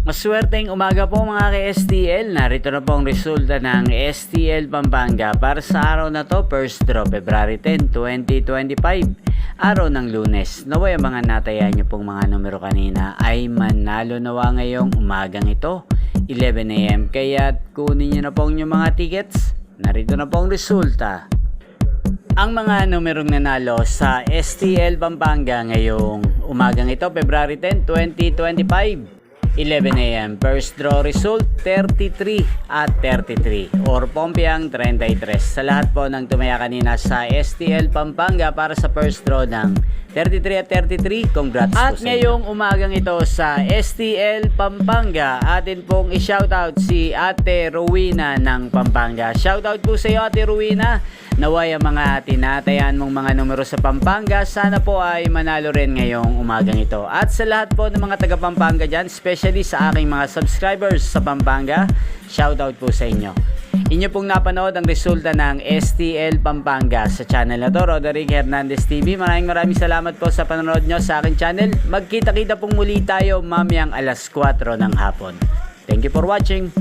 Maswerteng umaga po mga ka-STL. Narito na po ang resulta ng STL Pampanga para sa araw na to, first draw February 10, 2025. Araw ng Lunes. Naway ang mga nataya nyo pong mga numero kanina ay manalo nawa ngayong umagang ito, 11 AM. Kaya kunin nyo na po yung mga tickets. Narito na po ang resulta. Ang mga numerong nanalo sa STL Pampanga ngayong umagang ito, February 10, 2025. 11 AM. First draw result 33 at 33 or Pompiang 33. Sa lahat po ng tumaya kanina sa STL Pampanga para sa first draw ng 33 at 33, congrats at po sa ngayong umagang ito sa STL Pampanga, atin pong i-shoutout si Ate Rowena ng Pampanga. Shoutout po sa iyo Ate Rowena. Naway ang mga tinatayan mong mga numero sa Pampanga, sana po ay manalo rin ngayong umagang ito. At sa lahat po ng mga taga Pampanga dyan, especially sa aking mga subscribers sa Pampanga, shoutout po sa inyo. Inyo pong napanood ang resulta ng STL Pampanga sa channel na to, Roderick Hernandez TV. Maraming salamat po sa panonood nyo sa aking channel. Magkita-kita pong muli tayo mamayang alas 4 ng hapon. Thank you for watching.